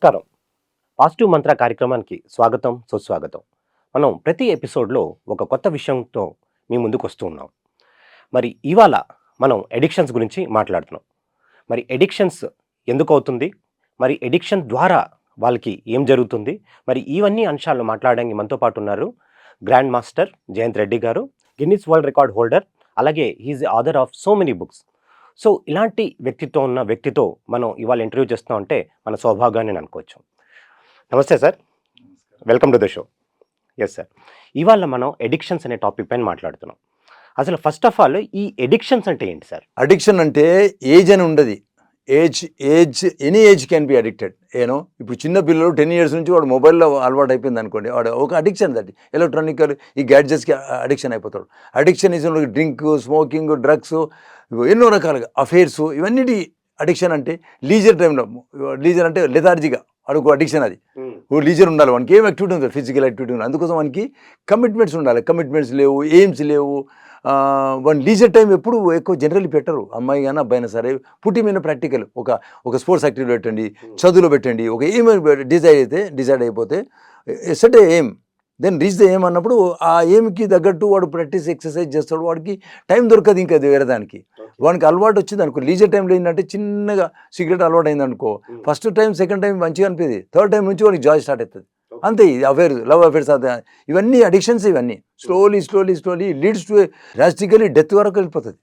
నమస్కారం. పాజిటివ్ మంత్ర కార్యక్రమానికి స్వాగతం, సుస్వాగతం. మనం ప్రతి ఎపిసోడ్‌లో ఒక కొత్త విషయంతో మీ ముందుకు వస్తూ ఉన్నాం. మరి ఇవాళ మనం ఎడిక్షన్స్ గురించి మాట్లాడుతున్నాం. మరి ఎడిక్షన్స్ ఎందుకవుతుంది? మరి ఎడిక్షన్ ద్వారా వాళ్ళకి ఏం జరుగుతుంది? మరి ఇవన్నీ అంశాలను మాట్లాడడానికి మనతో పాటు ఉన్నారు గ్రాండ్ మాస్టర్ జయంత్ రెడ్డి గారు, గిన్నిస్ వరల్డ్ రికార్డ్ హోల్డర్, అలాగే he is the author of so many books. So ఇలాంటి వ్యక్తిత్వం ఉన్న వ్యక్తితో మనం ఇవాళ ఇంటర్వ్యూ చేస్తున్నాం అంటే మన సౌభాగ్యాన్ని నేను అనుకోవచ్చు. నమస్తే sir, welcome to the show. Yes sir, ఇవాళ మనం ఎడిక్షన్స్ అనే టాపిక్ పైన మాట్లాడుతున్నాం. అసలు ఫస్ట్ ఆఫ్ ఆల్ ఈ ఎడిక్షన్స్ అంటే ఏంటి సార్? అడిక్షన్ అంటే ఏజ్ అని ఉండదు. Any age can be addicted. ఇప్పుడు చిన్న పిల్లలు 10 years నుంచి వాడు మొబైల్లో అలవాటు అయిపోయింది అనుకోండి, వాడు ఒక అడిక్షన్. దట్ ఎలక్ట్రానిక్ ఈ గ్యాడ్జెట్స్కి అడిక్షన్ అయిపోతాడు. Addiction is drink, smoking, drugs, ఎన్నో రకాలుగా అఫేర్స్, ఇవన్నీ అడిక్షన్. అంటే లీజర్ టైంలో, లీజర్ అంటే లెథార్జీగా వాడికి అడిక్షన్. అది లీజర్ ఉండాలి, వానికి ఏం యాక్టివిటీ ఉంది, ఫిజికల్ యాక్టివిటీ ఉంది. అందుకోసం వానికి కమిట్మెంట్స్ ఉండాలి. కమిట్మెంట్స్ లేవు, ఎయిమ్స్ లేవు. వన్ లీజర్ టైం ఎప్పుడు ఎక్కువ జనరల్లీ పెట్టరు, అమ్మాయి కానీ అబ్బాయినా సరే. పుట్టి మీద ప్రాక్టికల్ ఒక స్పోర్ట్స్ యాక్టివిటీ పెట్టండి, చదువులో పెట్టండి. ఒక ఎయిమ్ డిసైడ్ అయిపోతే set aim, then reach the aim అన్నప్పుడు ఆ ఎయిమ్కి తగ్గట్టు వాడు ప్రాక్టీస్ ఎక్సర్సైజ్ చేస్తాడు. వాడికి టైం దొరకదు ఇంకా వేరే దానికి. వానికి అలవాటు వచ్చింది అనుకో, లీజర్ టైంలో ఏంటంటే చిన్నగా సిగరెట్ అలవాటు అయింది అనుకో, ఫస్ట్ టైం సెకండ్ టైం మంచిగా అనిపింది, థర్డ్ టైం నుంచి వాడికి జాయ్ స్టార్ట్ అవుతుంది. అంతే. ఇది అఫేర్స్, లవ్ అఫేర్స్, ఇవన్నీ అడిక్షన్స్. ఇవన్నీ slowly leads to drastically death వరకు వెళ్ళిపోతుంది.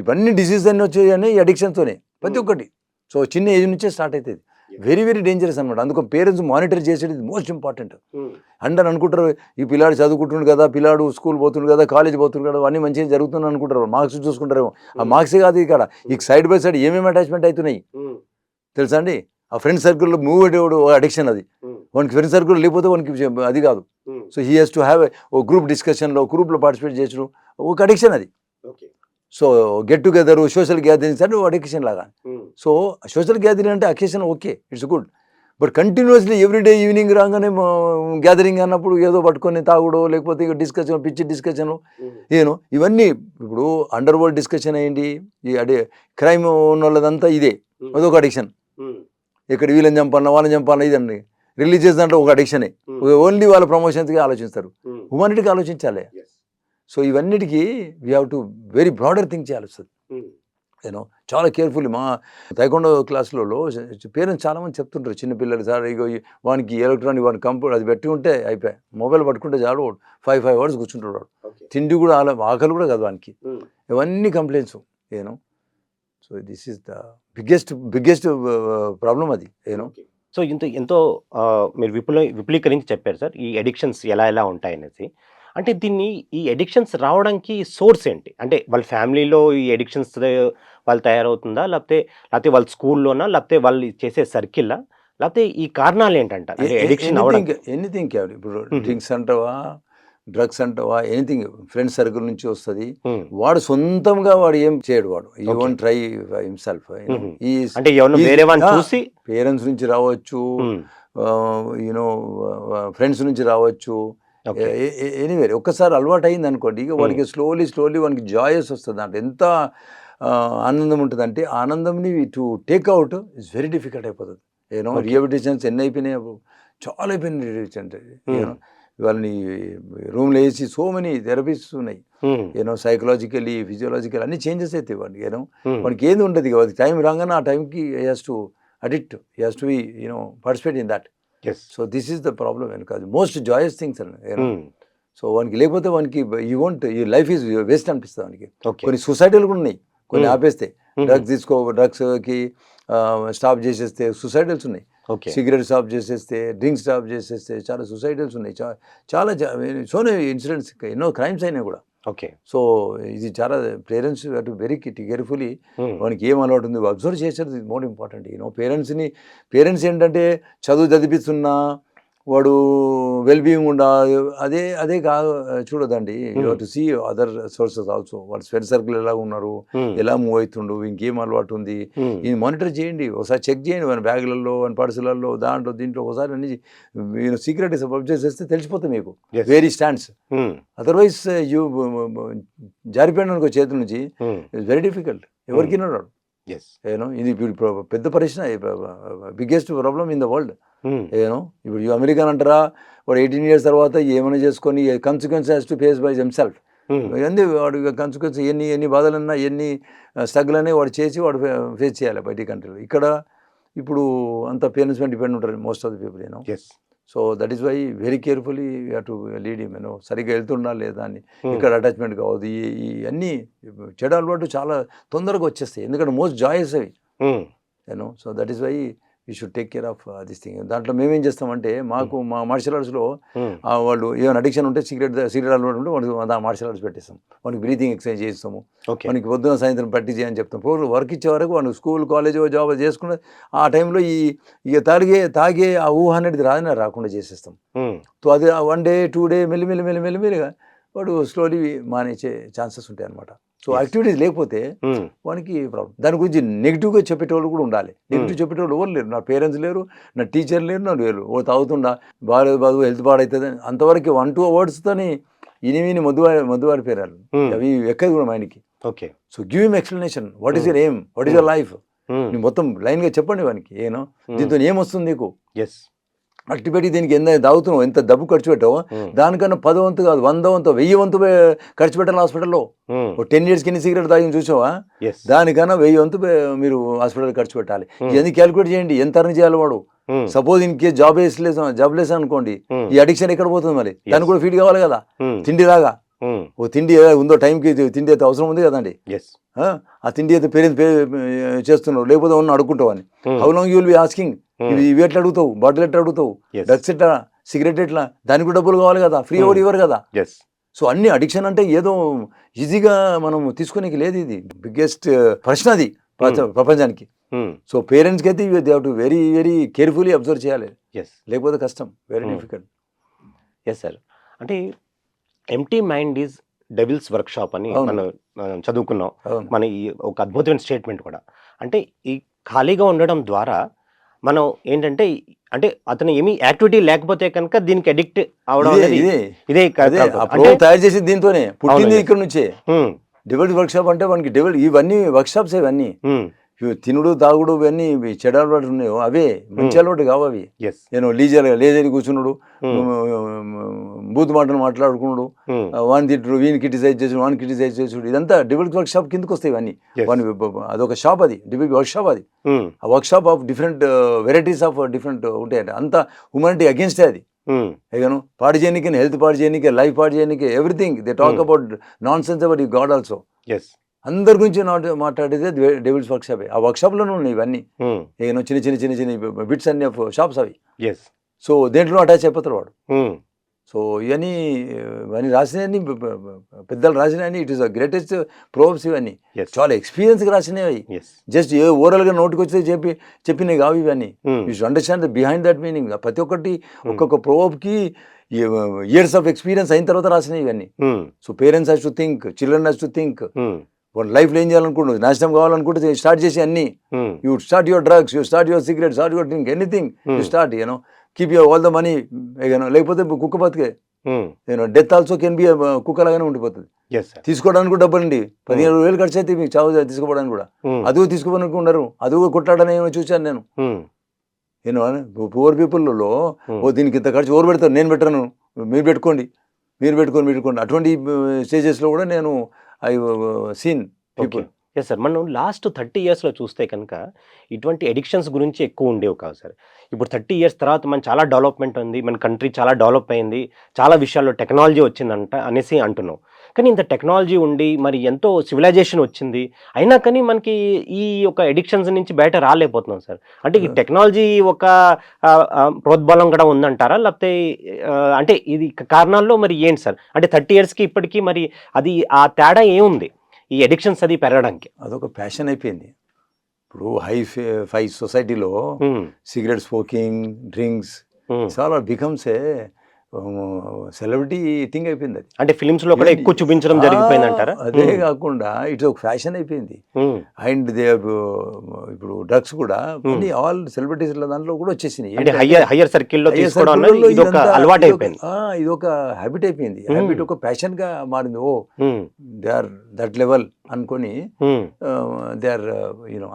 ఇవన్నీ డిసీజ్ అన్నీ వచ్చాయని ఈ అడిక్షన్తోనే ప్రతి ఒక్కటి. సో చిన్న ఏజ్ నుంచే స్టార్ట్ అవుతుంది. వెరీ వెరీ డేంజరస్ అనమాట. అందుకో పేరెంట్స్ మానిటర్ చేసేది మోస్ట్ ఇంపార్టెంట్. అందరు అనుకుంటారు ఈ పిల్లాడు చదువుకుంటుండు కదా, పిల్లాడు స్కూల్ పోతుండు కదా, కాలేజ్ పోతుండు కదా, అన్నీ మంచిగా జరుగుతుంది అనుకుంటారు. మార్క్స్ చూసుకుంటారేమో. ఆ మార్క్సే కాదు, ఇక్కడ ఈ సైడ్ బై సైడ్ ఏమేమి అటాచ్మెంట్ అవుతున్నాయి తెలుసా అండి. ఆ ఫ్రెండ్ సర్కిల్లో మూవ్ అయ్యేవాడు అడిక్షన్. అది వానికి ఫ్రెండ్ సర్కిల్ లేకపోతే వానికి అది కాదు. So he has to have a group డిస్కషన్లో, గ్రూప్లో పార్టిసిపేట్ చేయడం ఒక అడిక్షన్. అది so get together, social gatherings అంటే అడిక్షన్ లాగా. సో సోషల్ గ్యాదరింగ్ అంటే occasion okay, it's good. But continuously everyday evening రాగానే గ్యాదరింగ్ అన్నప్పుడు ఏదో పట్టుకొని తాగుడో, లేకపోతే ఇక డిస్కషన్, పిచ్చి డిస్కషను, ఇవన్నీ. ఇప్పుడు అండర్ వరల్డ్ డిస్కషన్ అయ్యింది, ఈ క్రైమ్ ఉన్న వాళ్ళదంతా ఇదే, అదొక అడిక్షన్. ఇక్కడ వీళ్ళని చంపాలన్నా, వాళ్ళని చంపాలన్నా, ఇదండి. రిలీజియస్ దాంట్లో ఒక అడిక్షనే. ఓన్లీ వాళ్ళ ప్రమోషన్స్కి ఆలోచిస్తారు, హ్యూమానిటీకి ఆలోచించాలి. సో ఇవన్నిటికీ we have to very broader think చేయాల్సి వస్తుంది. చాలా కేర్ఫుల్లీ. మా తైకొండ క్లాసులలో పేరెంట్స్ చాలామంది చెప్తుంటారు, చిన్నపిల్లలు సార్ ఇగో వానికి ఎలక్ట్రానిక్, వానికి కంప్యూటర్ అది పెట్టి ఉంటే అయిపోయి, మొబైల్ పట్టుకుంటే చాలు 5 hours కూర్చుంటాడు వాడు. తిండి కూడా ఆకలి కూడా కాదు వానికి. ఇవన్నీ complaints. So this is the biggest problem అది. సో ఎంతో మీరు విపులీకరించి చెప్పారు సార్, ఈ ఎడిక్షన్స్ ఎలా ఉంటాయనేసి. అంటే ఈ ఎడిక్షన్స్ రావడానికి సోర్స్ ఏంటి? అంటే వాళ్ళ ఫ్యామిలీలో ఈ ఎడిక్షన్స్ వాళ్ళు తయారవుతుందా, లేకపోతే వాళ్ళ స్కూల్లోనా, లేకపోతే వాళ్ళు చేసే సర్కిల్లా, లేకపోతే ఈ కారణాలు ఏంటంట ఎడిక్షన్ అవడానికి? ఎనీథింగ్. ఇప్పుడు డ్రింక్స్ అంటావా, డ్రగ్స్ అంటావా, ఎనీథింగ్ ఫ్రెండ్ సర్కిల్ నుంచి వస్తుంది. వాడు సొంతంగా వాడు ఏం చేయడు, వాడు ఈ వోంట్ ట్రై హిమ్సెల్ఫ్. అంటే వేరే వాళ్ళని చూసి పేరెంట్స్ నుంచి రావచ్చు, ఫ్రెండ్స్ నుంచి రావచ్చు, ఎనీవేర్. ఒక్కసారి అలవాటు అయింది అనుకోండి, ఇక వాడికి స్లోలీ వానికి జాయస్ వస్తుంది. అంటే ఎంత ఆనందం ఉంటుంది అంటే, ఆనందంని to take out it's very difficult అయిపోతుంది. రిహాబిలిటేషన్స్ ఎన్ని అయిపోయినాయి, చాలా అయిపోయినాయి రిహాబిలిటేషన్. వాళ్ళని రూమ్లో వేసి సో మెనీ థెరపీస్ ఉన్నాయి. సైకలాజికలీ, ఫిజియోలాజికల్ అన్ని చేంజెస్ అవుతాయి వాడికి. వాడికి ఏది ఉంటుంది, వాడికి టైం రాగానే ఆ టైంకి he has to addict, he has to be participate in that. So this is the problem. Most Joyce things so వానికి లేకపోతే వానికి ఈ లైఫ్ ఈజ్ వేస్ట్ అనిపిస్తుంది వానికి. కొన్ని సొసైటీలు కూడా ఉన్నాయి, కొన్ని ఆపేస్తే. డ్రగ్స్కి స్టాప్ చేసేస్తే సొసైటీస్ ఉన్నాయి. సిగరెట్ స్టాప్ చేసేస్తే, డ్రింక్స్ స్టాప్ చేసేస్తే చాలా సొసైటీస్ ఉన్నాయి. చాలా సోనే ఇన్సిడెంట్స్, ఎన్నో క్రైమ్స్ అయినాయి కూడా. సో ఇది చాలా పేరెంట్స్ అటు వెరీ కేర్ఫుల్లీ వానికి ఏం అలవాటు ఉంది అబ్జర్వ్ చేసేది మోర్ ఇంపార్టెంట్. పేరెంట్స్ ఏంటంటే చదువు చదివిస్తున్నా వాడు వెల్ బీయింగ్ అదే కాదు చూడదండి. You to see other sources also. వాడు ఫ్రెండ్ సర్కిల్ ఎలా ఉన్నారు, ఎలా మూవ్ అవుతుండు, ఇంకేం అలవాటు ఉంది, ఇది మానిటర్ చేయండి. ఒకసారి చెక్ చేయండి, మన బ్యాగులలో, మన పర్సులలో, దీంట్లో ఒకసారి అన్ని సీక్రెట్ అబ్జర్వ్ చేస్తే తెలిసిపోతుంది మీకు వేరీ స్టాండ్స్. అదర్వైజ్ యూ జారిపోయిన అనుకో చేతుల నుంచి, ఇట్స్ వెరీ డిఫికల్ట్. ఎవరికి రాడు. ఎస్. ఇది ఇప్పుడు పెద్ద పరిశ్రమ, biggest problem in the world. ఇప్పుడు అమెరికన్ అంటారా, వాడు 18 years తర్వాత ఏమైనా చేసుకొని consequence has to face by themself. అంది వాడు కన్సిక్వెన్స్ ఎన్ని బాధలున్నా ఎన్ని స్ట్రగుల్ అనే వాడు చేసి వాడు ఫేస్ చేయాలి బయట కంట్రీలో. ఇక్కడ ఇప్పుడు అంత పేరెంట్స్ మీద డిపెండ్ ఉంటారు most of the people. Yes. So that is why very carefully you have to lead him. సరిగ్గా వెళ్తున్నా లేదా అని, ఇక్కడ అటాచ్మెంట్ కావద్దు. ఈ అన్నీ చెడు అలవాటు చాలా తొందరగా వచ్చేస్తాయి, ఎందుకంటే మోస్ట్ జాయస్ అవి. So that is why you should take care of this thing. దాంట్లో మేమేం చేస్తామంటే, మా మార్షల్ ఆర్ట్స్లో వాళ్ళు ఏమైనా అడిక్షన్ ఉంటే, సిగరెట్ అలవాటు ఉంటే వాడికి మార్షల్ ఆర్ట్స్ పెట్టేస్తాం. వాడికి బ్రీతింగ్ ఎక్సర్సైజ్ చేస్తాము, వానికి పొద్దున సాయంత్రం ప్రాక్టీస్ చేయని చెప్తాం. వర్క్ ఇచ్చే వరకు వాడు స్కూల్ కాలేజ్ జాబ్ చేసుకున్న ఆ టైంలో ఇక తాగే ఆ ఊహ అనేది రాకుండా చేసేస్తాం. సో అది 1 day 2 day మెల్లిమెల్లిగా వాడు స్లోలీ మానేసే ఛాన్సెస్ ఉంటాయి అన్నమాట. సో యాక్టివిటీస్ లేకపోతే వానికి ప్రాబ్లం. దాని గురించి నెగిటివ్గా చెప్పేటోళ్ళు కూడా ఉండాలి. నెగిటివ్ చెప్పేటోళ్ళు ఎవరు లేరు. నా పేరెంట్స్ లేరు, నా టీచర్ లేరు, నా లేరు. ఓ తాగుతుండా, బాగు హెల్త్ పాడవుతుంది అంతవరకు 1-2 wordsతోని ఇనివిని మొద్దువారి పేరాలు అవి ఎక్కదు కూడా మైండ్కి. Okay. So give him explanation, what is your aim, what is your life. నువ్వు మొత్తం లైన్గా చెప్పండి వానికి. దీంతో ఏమొస్తుంది నీకు, అట్టి పెట్టి దీనికి ఎంత తాగుతున్నావు, ఎంత డబ్బు ఖర్చు పెట్టావో దానికన్నా 10 వంతు కాదు 100 వంతు 1000 వంతు ఖర్చు పెట్టాలి హాస్పిటల్లో. 10 years ఎన్ని సిగరెట్ తాగి చూసావా, దానికన్నా 1000 వంతు మీరు హాస్పిటల్ ఖర్చు పెట్టాలి. ఇవన్నీ క్యాలిక్యులేట్ చేయండి, ఎంత అర్న్ చేయాలి వాడు. సపోజ్ ఇన్కేస్ జాబ్ లెస్ అనుకోండి, ఈ అడిక్షన్ ఎక్కడ పోతుంది మరి? దానికి కూడా ఫీడ్ కావాలి కదా, తిండిలాగా. ఓ తిండి ఉందో టైంకి తిండి అయితే అవసరం ఉంది కదండి. ఆ తిండి అయితే పేరెంట్స్ చేస్తున్నారు, లేకపోతే ఉన్న అడుక్కుంటావు అని. How long you will be asking? ఇవి ఎట్లా అడుగుతావు, బాటిల్ ఎట్లా అడుగుతావు, డ్రగ్స్ ఎట్లా, సిగరెట్ ఎట్లా, దానికి కూడా డబ్బులు కావాలి కదా, ఫ్రీ ఎవరు ఇవ్వరు కదా. సో అన్ని అడిక్షన్ అంటే ఏదో ఈజీగా మనం తీసుకునేకి లేదు. ఇది బిగ్గెస్ట్ ప్రశ్న అది ప్రపంచానికి. సో పేరెంట్స్కి అయితే they have to very very carefully observe చేయాలి, లేకపోతే కష్టం, వెరీ డిఫికల్ట్. Yes sir. అంటే empty mind is devil's workshop అని మనం చదువుకున్నాం. మన ఈ ఒక అద్భుతమైన స్టేట్మెంట్ కూడా. అంటే ఈ ఖాళీగా ఉండడం ద్వారా మనం ఏంటంటే, అంటే అతను ఏమి యాక్టివిటీ లేకపోతే కనుక దీనికి అడిక్ట్ అవడం ఇదే తయారు చేసి దీంతోనే పుట్టింది ఇక్కడ నుంచే. డెవిల్ వర్క్షాప్ అంటే మనకి ఇవన్నీ వర్క్షాప్స్ ఇవన్నీ తినుడు తాగుడు ఇవన్నీ చెడు అలవాటు ఉన్నాయో అవే మంచి అలవాటు కావు అవి. నేను లేజర్ కూర్చున్నాడు, బూత్ మాటలు మాట్లాడుకున్నాడు, వాని తిట్టుడు, వీని క్రిటిసైజ్ చేసుడు, వాని క్రిటిసైజ్ చేసుడు, ఇదంతా డిబేట్ వర్క్ షాప్ కిందకి వస్తాయి ఇవన్నీ. అదొక షాప్, అది డిబేట్ వర్క్ షాప్. అది ఆ work shop of different varieties of different ఉంటాయండి. అంతా హ్యూమానిటీ అగేన్స్టే అది. పాడు చేయడానికి, హెల్త్ పాడు చేయడానికి, లైఫ్ పాడు చేయడానికి, everything they talk about nonsense about ఈ గాడ్ ఆల్సో. అందరి గురించి మాట్లాడేది డెవిల్స్ వర్క్ షాప్. ఆ వర్క్ షాప్లోనే ఉన్నాయి ఇవన్నీ. చిన్న బిట్స్ అన్ని ఆఫ్ షాప్స్ అవి. సో దేంట్లో అటాచ్ అయిపోతారు వాడు. సో ఇవన్నీ రాసినవన్నీ పెద్దలు రాసినవన్నీ it is the greatest probes. ఇవన్నీ చాలా ఎక్స్పీరియన్స్గా రాసినవి. జస్ట్ ఓవరాల్గా నోటికి వచ్చి చెప్పినవి కావు ఇవన్నీ. You should understand the behind that meaning. ప్రతి ఒక్కటి ఒక్కొక్క ప్రోబ్కి ఇయర్స్ ఆఫ్ ఎక్స్పీరియన్స్ అయిన తర్వాత రాసినవి ఇవన్నీ. So parents has to think, children has to think. వాడు లైఫ్లో ఏం చేయాలనుకుంటున్నాడు, నాశనం కావాలనుకుంటే స్టార్ట్ చేసి అన్ని. You start your drugs, you start your cigarette, start your drink, anything you start. Keep your all the money. లేకపోతే కుక్క బతికే. డెత్ ఆల్సో కెన్ బి కుక్కలాగానే ఉండిపోతుంది. తీసుకోవడానికి కూడా డబ్బులు అండి, 15,000 ఖర్చు అయితే మీకు చావు తీసుకోవడానికి కూడా. అదుగు తీసుకోవడానికి ఉండరు, అదుగు కొట్లాడని ఏమో చూశాను నేను. పూర్ పీపుల్లో దీనికి ఇంత ఖర్చు ఎవరు పెడతారు, నేను పెట్టాను, మీరు పెట్టుకోండి. అటువంటి స్టేజెస్లో కూడా నేను I seen people. Yes sir. మనం లాస్ట్ 30 yearsలో చూస్తే కనుక ఇటువంటి ఎడిక్షన్స్ గురించి ఎక్కువ ఉండేవి కాదు సార్. ఇప్పుడు 30 years తర్వాత మన చాలా డెవలప్మెంట్ ఉంది, మన కంట్రీ చాలా డెవలప్ అయింది, చాలా విషయాల్లో టెక్నాలజీ వచ్చిందంట అనేసి అంటున్నాం. కానీ ఇంత టెక్నాలజీ ఉండి మరి ఎంతో సివిలైజేషన్ వచ్చింది అయినా కానీ మనకి ఈ యొక్క ఎడిక్షన్స్ నుంచి బయట రాలేకపోతున్నాం సార్. అంటే ఈ టెక్నాలజీ ఒక ప్రోద్బలం కూడా ఉందంటారా, లేకపోతే అంటే ఇది కారణాల్లో మరి ఏంటి సార్? అంటే 30 yearsకి ఇప్పటికీ మరి అది ఆ తేడా ఏముంది ఈ ఎడిక్షన్స్ అది పెరగడానికి? అదొక ప్యాషన్ అయిపోయింది. ఇప్పుడు హై సొసైటీలో సిగరెట్ స్మోకింగ్, డ్రింక్స్ చాలా బికమ్స్ ఏ సెలబ్రిటీ థింగ్ అయిపోయింది. అది అంటే ఫిల్మ్స్ లో కూడా ఎక్కువ చూపించడం జరిగిపోయింది అంటారా? అదే కాకుండా ఇట్స్ ఒక ఫ్యాషన్ అయిపోయింది. అండ్ దే ఇప్పుడు డ్రగ్స్ కూడా ఆల్ సెలబ్రిటీస్ దాంట్లో కూడా వచ్చేసినాయి. హయ్యర్ సర్కిల్లో ఇది ఒక అలవాటు అయిపోయింది, ఇది ఒక హ్యాబిట్ అయిపోయింది. హ్యాబిట్ ఒక ప్యాషన్ గా మారింది. దట్ లెవెల్ అనుకొని ఉమ్, దే ఆర్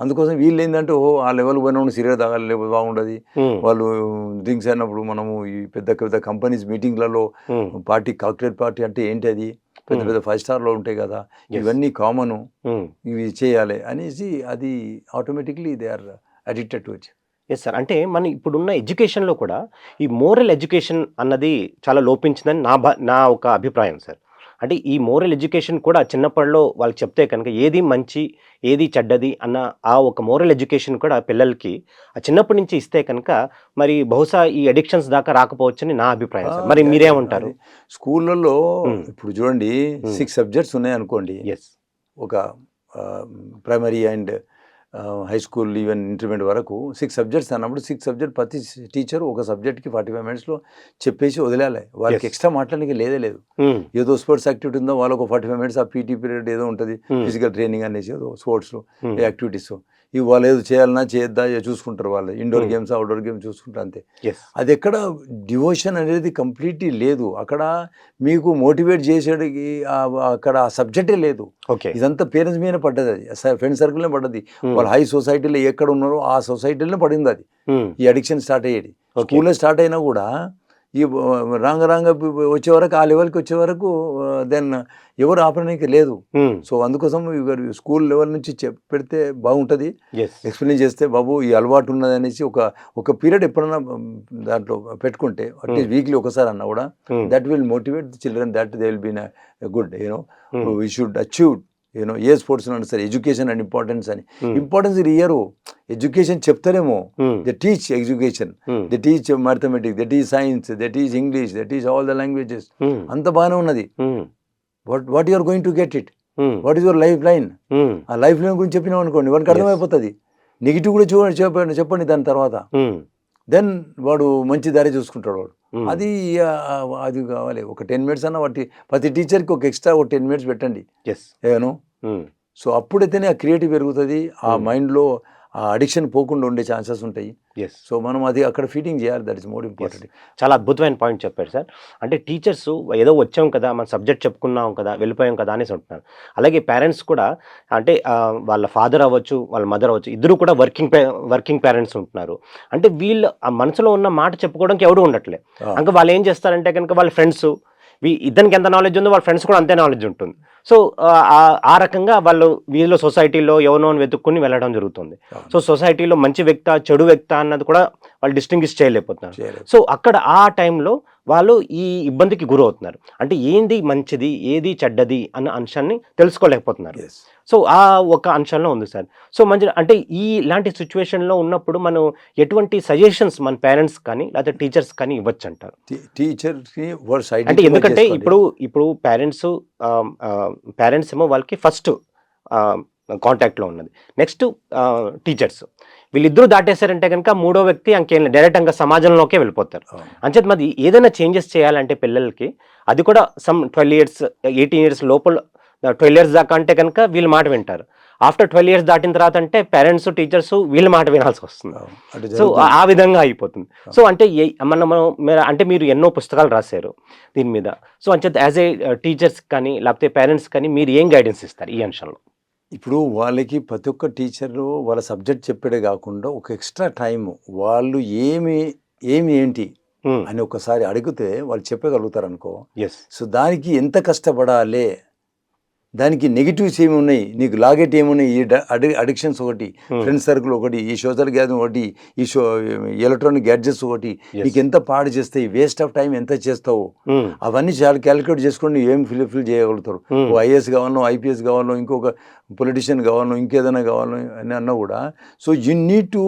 అందుకోసం వీళ్ళు ఏంటంటే ఆ లెవెల్ పోయినప్పుడు సిగరెట్ తాగాలి లేకపోతే బాగుండదు. ఉమ్, వాళ్ళు డ్రింక్స్ అయినప్పుడు మనము ఈ పెద్ద పెద్ద కంపెనీస్ మీటింగ్లలో ఉమ్, పార్టీ కాక్టైల్ పార్టీ అంటే ఏంటి అది పెద్ద పెద్ద 5 స్టార్లో ఉంటాయి కదా, Yes. ఇవన్నీ కామను, ఉమ్. ఇవి చేయాలి అనేసి అది automatically they are addicted to it. Yes sir. అంటే మన ఇప్పుడున్న ఎడ్యుకేషన్లో కూడా ఈ మోరల్ ఎడ్యుకేషన్ అన్నది చాలా లోపించిందని నా ఒక అభిప్రాయం సార్. అంటే ఈ మోరల్ ఎడ్యుకేషన్ కూడా చిన్నప్పటిలో వాళ్ళకి చెప్తే కనుక ఏది మంచి ఏది చెడ్డది అన్న ఆ ఒక మోరల్ ఎడ్యుకేషన్ కూడా పిల్లలకి ఆ చిన్నప్పటి నుంచి ఇస్తే కనుక మరి బహుశా ఈ అడిక్షన్స్ దాకా రాకపోవచ్చని నా అభిప్రాయం సార్. మరి మీరేమంటారు? స్కూళ్ళల్లో Hmm. ఇప్పుడు చూడండి, Hmm. 6 సబ్జెక్ట్స్ ఉన్నాయి అనుకోండి. ఎస్. ఒక primary and high school even intermediate వరకు 6 సబ్జెక్ట్స్ అన్నప్పుడు 6 సబ్జెక్ట్ ప్రతి టీచర్ ఒక సబ్జెక్ట్కి 45 మినిట్స్లో చెప్పేసి వదిలేయాలి. వాళ్ళకి Yes. ఎక్స్ట్రా మాట్లాడడానికి లేదు. ఏదో స్పోర్ట్స్ యాక్టివిటీ ఉందో వాళ్ళకు 45 మినిట్స్ ఆ పీటీ పీరియడ్ ఏదో ఉంటుంది, ఫిజికల్ ట్రైనింగ్ అనేసి ఏదో స్పోర్ట్స్లో యాక్టివిటీస్ ఇవి వాళ్ళు ఏదో చేయాలన్నా చేయొద్దా చూసుకుంటారు. వాళ్ళు ఇండోర్ గేమ్స్ అవుట్డోర్ గేమ్స్ చూసుకుంటారు అంతే. ఎస్. అది ఎక్కడ డివోషన్ అనేది కంప్లీట్లీ లేదు. అక్కడ మీకు మోటివేట్ చేసేటికి అక్కడ ఆ సబ్జెక్టే లేదు. ఓకే. ఇదంతా పేరెంట్స్ మీద పడ్డది, అది ఫ్రెండ్ సర్కిల్నే పడ్డది. వాళ్ళు హై సొసైటీలో ఎక్కడ ఉన్నారో ఆ సొసైటీలోనే పడింది అది. ఈ అడిక్షన్ స్టార్ట్ అయ్యేది స్కూల్లో స్టార్ట్ అయినా కూడా ఈ రాంగ వచ్చే వరకు ఆ లెవెల్కి వచ్చే వరకు దెన్ ఎవరు ఆపడానికి లేదు. సో అందుకోసం స్కూల్ లెవెల్ నుంచి పెడితే బాగుంటుంది. ఎక్స్ప్లెయిన్ చేస్తే బాబు ఈ అలవాటు ఉన్నది అనేసి ఒక పీరియడ్ ఎప్పుడన్నా దాంట్లో పెట్టుకుంటే అట్లీస్ట్ వీక్లీ ఒకసారి అన్నా కూడా that will motivate the children, that they will be good. We should achieve a sports అన్నా సరే ఎడ్యుకేషన్ అండ్ ఇంపార్టెన్స్ అని. ఇంపార్టెన్స్ ఇయ్యరు, ఎడ్యుకేషన్ చెప్తారేమో. They teach education, they teach mathematics, they teach science, they teach English, they teach all the languages. అంత బాగానే ఉన్నది. What you are going to get it, what is your life line. ఆ life line గురించి చెప్పినాం అనుకోండి వాడికి అర్థమైపోతుంది. Negative కూడా చెప్పండి దాని తర్వాత, దెన్ వాడు మంచి దారి చూసుకుంటాడు వాడు. అది కావాలి. ఒక 10 మినిట్స్ అన్న ప్రతి టీచర్కి ఒక ఎక్స్ట్రా ఒక 10 మినిట్స్ పెట్టండి. సో అప్పుడైతేనే ఆ క్రియేటివ్ పెరుగుతుంది, ఆ మైండ్లో ఆ అడిక్షన్ పోకుండా ఉండే ఛాన్సెస్ ఉంటాయి. సో మనం అది అక్కడ ఫీడింగ్ చేయాలి, దట్ ఇస్ మోర్ ఇంపార్టెంట్. చాలా అద్భుతమైన పాయింట్ చెప్పారు సార్. అంటే టీచర్స్ ఏదో వచ్చాం కదా, మన సబ్జెక్ట్ చెప్పుకున్నాం కదా, వెళ్ళిపోయాం కదా అనేసి ఉంటున్నారు. అలాగే పేరెంట్స్ కూడా అంటే వాళ్ళ ఫాదర్ అవ్వచ్చు, వాళ్ళ మదర్ అవ్వచ్చు, ఇద్దరు కూడా వర్కింగ్ పేరెంట్స్ ఉంటున్నారు. అంటే వీళ్ళు ఆ మనసులో ఉన్న మాట చెప్పుకోవడానికి ఎవరు ఉండట్లేదు. ఇంకా వాళ్ళు ఏం చేస్తారంటే కనుక వాళ్ళ ఫ్రెండ్స్, ఇతనికి ఎంత నాలెడ్జ్ ఉందో వాళ్ళ ఫ్రెండ్స్ కూడా అంతే నాలెడ్జ్ ఉంటుంది. సో ఆ రకంగా వాళ్ళు వీళ్ళ సొసైటీలో ఎవరో వెతుక్కుని వెళ్ళడం జరుగుతుంది. సో సొసైటీలో మంచి వ్యక్త చెడు వ్యక్త అన్నది కూడా వాళ్ళు డిస్టింగ్విష్ చేయలేకపోతున్నారు. సో అక్కడ ఆ టైంలో వాళ్ళు ఈ ఇబ్బందికి గురవుతున్నారు. అంటే ఏంది మంచిది ఏది చెడ్డది అన్న అంశాన్ని తెలుసుకోలేకపోతున్నారు. సో ఆ ఒక అంశంలో ఉంది సార్. సో మంచి అంటే ఇలాంటి సిచ్యువేషన్లో ఉన్నప్పుడు మనం ఎటువంటి సజెషన్స్ మన పేరెంట్స్ కానీ లేకపోతే టీచర్స్ కానీ ఇవ్వచ్చు అంటారు? అంటే ఎందుకంటే ఇప్పుడు పేరెంట్స్ ఏమో వాళ్ళకి ఫస్ట్ కాంటాక్ట్లో ఉన్నది, నెక్స్ట్ టీచర్స్, వీళ్ళిద్దరూ దాటేశారంటే కనుక మూడో వ్యక్తి ఇంకేం డైరెక్ట్ ఇంకా సమాజంలోకే వెళ్ళిపోతారు. అంచేత మరి ఏదైనా చేంజెస్ చేయాలంటే పిల్లలకి అది కూడా సమ్ 12 years 18 years లోపల 12 years దాకా అంటే కనుక వీళ్ళ మాట వింటారు. ఆఫ్టర్ 12 years దాటిన తర్వాత అంటే పేరెంట్స్ టీచర్స్ వీళ్ళ మాట వినాల్సి వస్తుంది. సో ఆ విధంగా అయిపోతుంది. సో అంటే అంటే మీరు ఎన్నో పుస్తకాలు రాశారు దీని మీద. సో అంచేత యాజ్ ఏ టీచర్స్ కానీ లేకపోతే పేరెంట్స్ కానీ మీరు ఏం గైడెన్స్ ఇస్తారు ఈ అంశంలో? ఇప్పుడు వాళ్ళకి ప్రతి ఒక్క టీచరు వాళ్ళ సబ్జెక్ట్ చెప్పేదే కాకుండా ఒక ఎక్స్ట్రా టైం వాళ్ళు ఏంటి అని ఒకసారి అడిగితే వాళ్ళు చెప్పగలుగుతారు అనుకో. సో దానికి ఎంత కష్టపడాలి, దానికి నెగిటివ్స్ ఏమి ఉన్నాయి, నీకు లాగేట్ ఏమున్నాయి, ఈ అడిక్షన్స్ ఒకటి, ఫ్రెండ్స్ సర్కిల్ ఒకటి, ఈ సోషల్ గ్యాదరింగ్ ఒకటి, ఈ ఎలక్ట్రానిక్ గ్యాడ్జెట్స్ ఒకటి, నీకు ఎంత పాడు చేస్తాయి, వేస్ట్ ఆఫ్ టైం ఎంత చేస్తావు, అవన్నీ చాలా క్యాలిక్యులేట్ చేసుకొని ఏం ఫిల్ చేయగలుగుతారు. ఐఏఎస్ కావాలో, ఐపీఎస్ కావాలో, ఇంకొక పొలిటీషియన్ కావాలో, ఇంకేదైనా కావాలో అని అన్నా కూడా. So you need to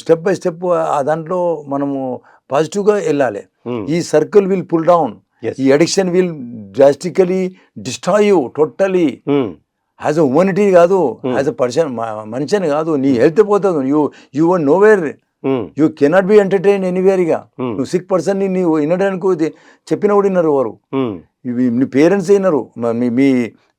step by step ఆ దాంట్లో మనము పాజిటివ్గా వెళ్ళాలి. ఈ సర్కిల్ విల్ పుల్ డౌన్, ఈ addiction will drastically destroy you totally. As a humanity కాదు, యాజ్ అ పర్సన్, మనిషి అని కాదు, నీ హెల్త్ పోతుంది. You were nowhere, you cannot be entertain ఎనీవేర్గా. నువ్వు సిక్ పర్సన్ని నీవు వినడానికి చెప్పిన కూడా విన్నారు వారు, నీ పేరెంట్స్ వినరు,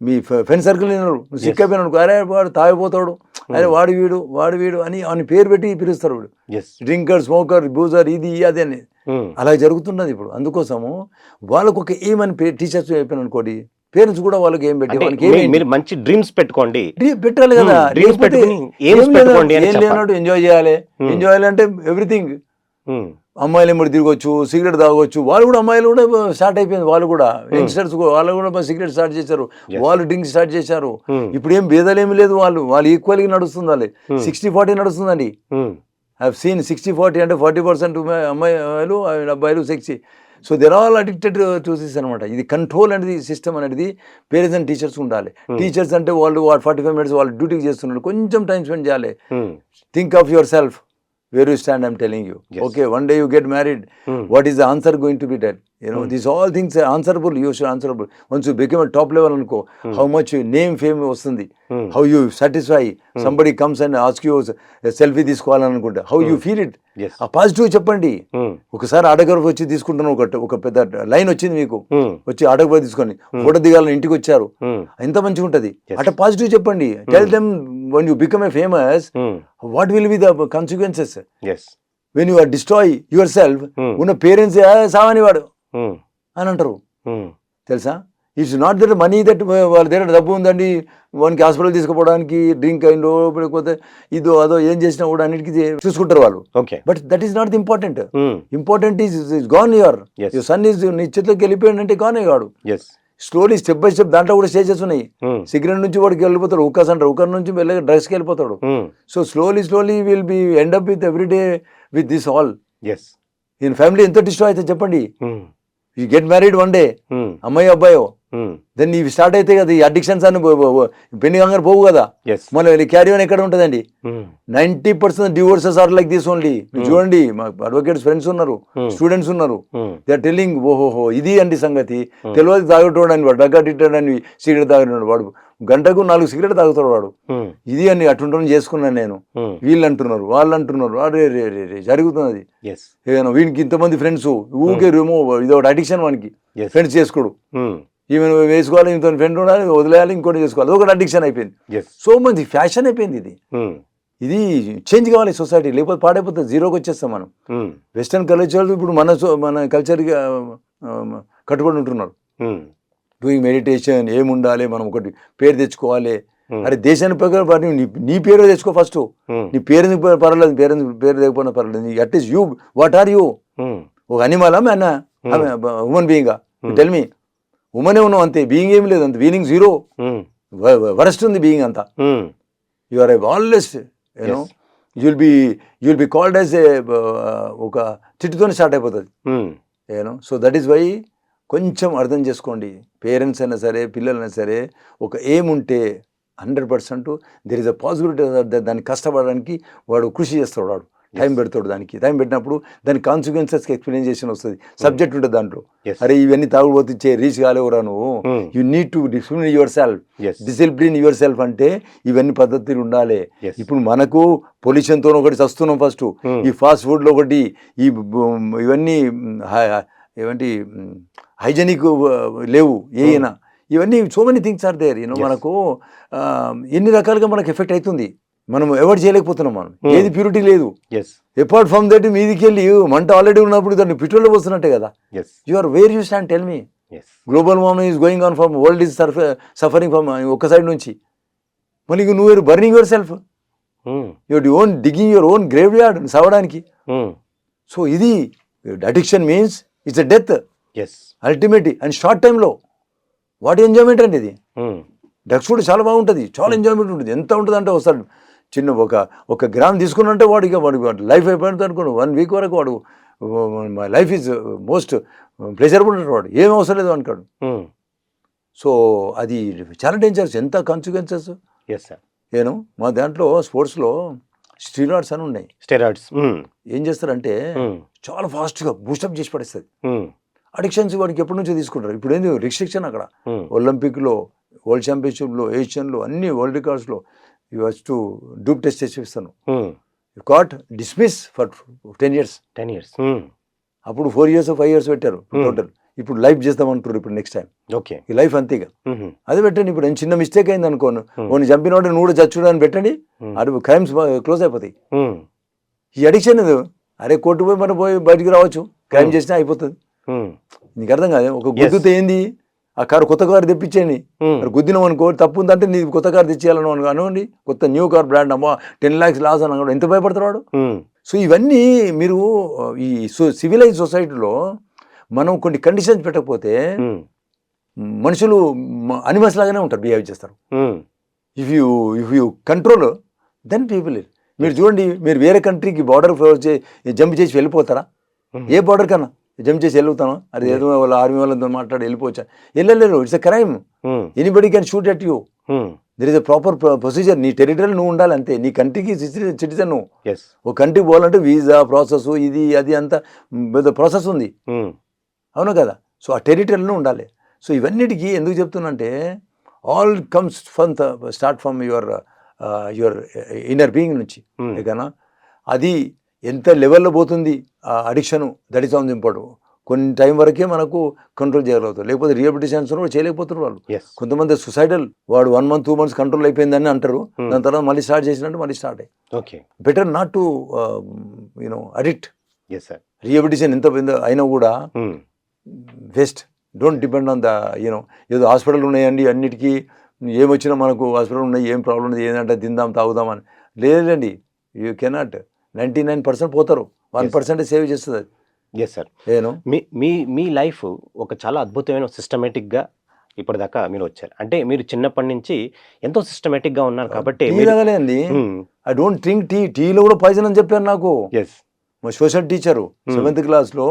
మీ ఫ్రెండ్ సర్కిల్ వినరు. నువ్వు సిక్ అయిపోయినాడు, అరే వాడు తాగిపోతాడు, అరే వాడు వీడు అని ఆయన పేరు పెట్టి పిలుస్తారు. వీడు డ్రింకర్, స్మోకర్, బూజర్, ఇది అది అని అలా జరుగుతున్నది ఇప్పుడు. అందుకోసము వాళ్ళకు ఒక ఏమని టీచర్స్ చెప్పాను అనుకోండి, పేరెంట్స్ కూడా వాళ్ళకి ఏం పెట్టి అంటే వాళ్ళకి ఏమి మీరు మంచి డ్రీమ్స్ పెట్టుకోండి, పెట్టాలి కదా. డ్రీమ్స్ లేకపోతే పెట్టుకుని ఏం aims పెట్టుకోండి అని ఏం చెప్పాలి. లేనట్టు ఎంజాయ్ చేయాలి. ఎంజాయ్ చేయాలంటే ఎవ్రీథింగ్. ఉమ్, అమ్మాయిలు ఎమ్మడి తిరగొచ్చు, సిగరెట్ తాగొచ్చు. వాళ్ళు కూడా అమ్మాయిలు కూడా స్టార్ట్ అయిపోయింది. వాళ్ళు కూడా యంగ్స్టర్స్ వాళ్ళు కూడా సిగరెట్ స్టార్ట్ చేశారు, వాళ్ళు డ్రింక్ స్టార్ట్ చేశారు. ఇప్పుడు ఏం భేదాలేమి లేదు, వాళ్ళు ఈక్వల్గా నడుస్తుంది. వాళ్ళు 60-40 నడుస్తుందండి. I've seen 60-40 అంటే 40% అమ్మాయిలు అబ్బాయిలు 60. So there all addicted to this అనమాట. ఇది కంట్రోల్ అనేది సిస్టమ్ అనేది పేరెంట్స్ అండ్ టీచర్స్ ఉండాలి. టీచర్స్ అంటే వాళ్ళు 45 minutes వాళ్ళు డ్యూటీకి చేస్తున్నారు, కొంచెం టైం స్పెండ్ చేయాలి. Think of your self, where you stand, I'm telling you. Yes. Okay, one day you get married, what is the answer going to be that? These all things are answerable. You should answerable. Once you become a top level anko, how much name fame vastundi, how you satisfy. Somebody comes and asks you selfie తీసుకోవాలనుకుంటా, how you feel it. yes, ఆ positive చెప్పండి. ఒకసారి autograph వచ్చి తీసుకుంటున్నాను, ఒక పెద్ద line వచ్చింది మీకు, వచ్చి ఆటోగ్రాఫ్ తీసుకొని ఫోటో దిగాలని ఇంటికి వచ్చారు, ఎంత మంచిగా ఉంటది. అట్లా పాజిటివ్ చెప్పండి. Tell them when you become a famous, what will be the consequences? yes, when you are destroy yourself, ఉన్న పేరెంట్స్ సావని వాడు అని అంటారు, తెలుసా. It's not that money that వాళ్ళ దగ్గర డబ్బు ఉందండి వానికి హాస్పిటల్ తీసుకుపోవడానికి, డ్రింక్ అయిందో లేకపోతే ఇదో అదో ఏం చేసినా కూడా అన్నిటికీ చూసుకుంటారు వాళ్ళు. Okay, but that is not the important. Important is gone. Your son is నీ చేతిలోకి వెళ్ళిపోయాడంటే గానే వాడు. yes, slowly step by step దాంట్లో కూడా స్టేజెస్ ఉన్నాయి. సిగరెట్ నుంచి వాడికి వెళ్ళిపోతాడు, ఉకాస్ అంటారు, ఉకార్ నుంచి వెళ్ళి డ్రగ్స్కి వెళ్ళిపోతాడు. So slowly will be end up with every day with this all. yes, ఈయన ఫ్యామిలీ ఎంత డిస్ట్రాయ్ అయితే చెప్పండి. You get married one day, అమ్మాయి అబ్బాయో, దెన్ ఇవి స్టార్ట్ అయితే కదా ఈ అడిక్షన్స్ అన్ని పెళ్లి కంగారు పోవు కదా. yes, మళ్ళీ క్యారీ ఆన్ ఎక్కడ ఉంటుందండి. 90% divorces are like this only. చూడండి, మా అడ్వకేట్స్ ఫ్రెండ్స్ ఉన్నారు, స్టూడెంట్స్ ఉన్నారు, దే ఆర్ టెల్లింగ్ ఓహోహో ఇది అండి సంగతి. తెలియదు తాగేటోడు అని, వాడు డ్రగ్ అడిక్టెడ్ అని సిగరెట్ తాగేటోడు, వాడు గంటకు 4 సిగరెట్ తాగుతాడు వాడు. ఇది అని అటుంటని చేసుకున్నాను నేను, వీళ్ళు అంటున్నారు, వాళ్ళు అంటున్నారు, అరే రే రే రే జరుగుతున్నది. వీనికి ఇంతమంది ఫ్రెండ్స్, ఊకే ఇది ఒకటి అడిక్షన్ వానికి, ఫ్రెండ్స్ చేసుకోడు. ఈమెను వేసుకోవాలి, ఇంత ఫ్రెండ్ ఉండాలి, వదిలేయాలి, ఇంకోటి చేసుకోవాలి, ఒకటి అడిక్షన్ అయిపోయింది. సో మంది ఫ్యాషన్ అయిపోయింది ఇది. ఇది చేంజ్ కావాలి సొసైటీ, లేకపోతే పాడైపోతుంది, జీరోకి వచ్చేస్తాం మనం. వెస్టర్న్ కల్చర్ ఇప్పుడు మన కల్చర్గా కట్టుబడి ఉంటున్నారు. డూయింగ్ మెడిటేషన్, ఏముండాలి, మనం ఒకటి పేరు తెచ్చుకోవాలి. అరే దేశాన్ని ప్రకారం నీ పేరు తెచ్చుకో ఫస్ట్. నీ పేరు పర్వాలేదు, పేరు తెకపోయినా పర్వాలేదు. At least you, what are you? ఒక అనిమల్ మ్యాన్, హ్యూమన్ బీయింగా? Tell me. ఉమనే ఉన్నావు అంతే, బీయింగ్ ఏమి లేదు, అంత బీయింగ్ జీరో, వరస్ట్ ఉంది బీయింగ్ అంతా. You are always you know you'll be called as a, ఒక చిట్టుతోనే స్టార్ట్ అయిపోతుంది you know. So that is why కొంచెం అర్థం చేసుకోండి. పేరెంట్స్ అయినా సరే, పిల్లలైనా సరే, ఒక ఏం ఉంటే 100% దెర్ ఇస్ అ పాసిబిలిటీ దాన్ని కష్టపడడానికి వాడు కృషి చేస్తాడు, వాడు టైం పెడతాడు. దానికి టైం పెట్టినప్పుడు దాని కాన్సిక్వెన్సెస్కి ఎక్స్ప్లెనేషన్ వస్తుంది, సబ్జెక్ట్ ఉంటుంది దాంట్లో. అరే ఇవన్నీ తాగుబోతే రీచ్ కాలేవురా నువ్వు, you need to discipline your self. Discipline your self అంటే ఇవన్నీ పద్ధతులు ఉండాలి. ఇప్పుడు మనకు పొల్యూషన్తో ఒకటి చస్తున్నాం ఫస్ట్, ఈ ఫాస్ట్ ఫుడ్లో ఒకటి, ఇవన్నీ ఏమంటి హైజెనిక్ లేవు ఏమైనా, ఇవన్నీ so many things are there you know. మనకు ఎన్ని రకాలుగా మనకు ఎఫెక్ట్ అవుతుంది, మనం అవాయిడ్ చేయలేకపోతున్నాం. మనం ఏది ప్యూరిటీ లేదు. అపార్ట్ ఫ్రమ్ దట్ మీదికి వెళ్ళి మంట ఆల్రెడీ ఉన్నప్పుడు దాన్ని పెట్రోల్ పోస్తున్నట్టే కదా. You are where you stand, tell me. Global warming is going on from, world is suffering from ఒక సైడ్ నుంచి. మళ్ళీ నువ్వు burning yourself, your own digging your own graveyard సవడానికి. సో ఇది addiction means it's a death ultimate and short టైంలో. వాటి enjoyment అండి ఇది. డ్రగ్స్ కూడా చాలా బాగుంటుంది, చాలా ఎంజాయ్మెంట్ ఉంటుంది. ఎంత ఉంటుంది అంటే వస్తాడు చిన్న ఒక గ్రామ్ తీసుకున్నంటే వాడికి లైఫ్ అయిపోయింది అనుకోండి. 1 వీక్ వరకు వాడు my life is most pleasurable అంటాడు, వాడు ఏం అవసరం లేదు అనుకోడు. సో అది చాలా డేంజరస్. ఎంత కాన్సిక్వెన్సెస్ ఏను. మా దాంట్లో స్పోర్ట్స్లో స్టీరాయిడ్స్ అని ఉన్నాయి. స్టెరాయిడ్స్ ఏం చేస్తారంటే చాలా ఫాస్ట్గా బూస్టప్ చేసి పడేస్తుంది. అడిక్షన్స్ వాడికి ఎప్పటి నుంచో తీసుకుంటారు. ఇప్పుడు ఏంది రిస్ట్రిక్షన్ అక్కడ, ఒలింపిక్లో, వరల్డ్ ఛాంపియన్షిప్లో, ఏషియన్లో, అన్ని వరల్డ్ రికార్డ్స్లో you has to dope test చేసి ఇస్తాను. You got dismiss for 10 years. అప్పుడు 4 years 5 years పెట్టారు టోటల్. ఇప్పుడు లైఫ్ చేస్తామంటారు ఇప్పుడు నెక్స్ట్ టైం. ఓకే, ఈ లైఫ్ అంతేగా, అది పెట్టండి. ఇప్పుడు నేను చిన్న మిస్టేక్ అయింది అనుకోను, కొన్ని చంపినోడు నువ్వు కూడా చచ్చుడు అని పెట్టండి, అది క్రైమ్స్ క్లోజ్ అయిపోతాయి. ఈ అడిక్షన్ ఇది, అరే కోర్టు పోయి మనం పోయి బయటికి రావచ్చు, క్రైమ్ చేసినా అయిపోతుంది. నీకు అర్థం కాదు. ఒక గుద్దుతో ఏంది, ఆ కారు కొత్త కారు తెప్పించేయండి. మరి గుద్దినాం అనుకో తప్పు ఉందంటే నీ కొత్త కారు తెచ్చేయాలను అనుకోండి, కొత్త న్యూ కార్ బ్రాండ్ అమ్మా 10 lakhs లాస్ అని కూడా ఎంత భయపడతాడు వాడు. సో ఇవన్నీ మీరు ఈ సివిలైజ్ సొసైటీలో మనం కొన్ని కండిషన్స్ పెట్టకపోతే మనుషులు అనిమల్స్ లాగానే ఉంటారు, బిహేవ్ చేస్తారు. If you control then people. మీరు చూడండి, మీరు వేరే కంట్రీకి బార్డర్ జంప్ చేసి వెళ్ళిపోతారా? ఏ బార్డర్ కన్నా జంప్ చేసి వెళ్ళుతాను, అది ఏదో వాళ్ళ ఆర్మీ వాళ్ళతో మాట్లాడి వెళ్ళిపోవచ్చా? వెళ్ళలేరు. It's a crime. Anybody can shoot at you. There is a proper procedure. నీ టెరిటరీ నువ్వు ఉండాలి అంతే. నీ కంట్రీకి సిటిజన్ నువ్వు. ఒక కంట్రీకి పోవాలంటే వీసా ప్రాసెస్ ఇది అది అంతా పెద్ద ప్రాసెస్ ఉంది, అవును కదా? సో ఆ టెరిటరీలో ఉండాలి. సో ఇవన్నిటికీ ఎందుకు చెప్తున్నంటే all comes from start from your inner being నుంచి. ఏకనా అది ఎంత లెవెల్లో పోతుంది ఆ addiction, that is on important. కొన్ని టైం వరకే మనకు కంట్రోల్ చేయగలుగుతారు, లేకపోతే రిహాబిలిటేషన్స్ కూడా చేయలేకపోతున్నారు వాళ్ళు. కొంతమంది సుసైడల్, వాడు 1 month 2 months కంట్రోల్ అయిపోయిందని అంటారు, దాని తర్వాత మళ్ళీ స్టార్ట్ చేసినట్టు మళ్ళీ స్టార్ట్ అయ్యి. Better not to addict. Rehabilitation ఎంత అయినా కూడా waste. Don't depend on the ఏదో హాస్పిటల్ ఉన్నాయండి అన్నిటికీ, ఏమొచ్చినా మనకు హాస్పిటల్ ఉన్నాయి, ఏం ప్రాబ్లం ఉంది, ఏదంటే తిందాం తాగుదామని లేదండి. You cannot. 99% పోతారు, 1% సేవ్ చేస్తుంది అది. Yes sir. మీ లైఫ్ ఒక చాలా అద్భుతమైన సిస్టమేటిక్గా ఇప్పటిదాకా మీరు వచ్చారు. అంటే మీరు చిన్నప్పటి నుంచి ఎంతో సిస్టమేటిక్గా ఉన్నారు కాబట్టి. అండి ఐ డోంట్ డ్రింక్ టీ. టీలో కూడా పాయిజన్ అని చెప్పారు నాకు. ఎస్, మా సోషల్ టీచరు 7th క్లాస్లో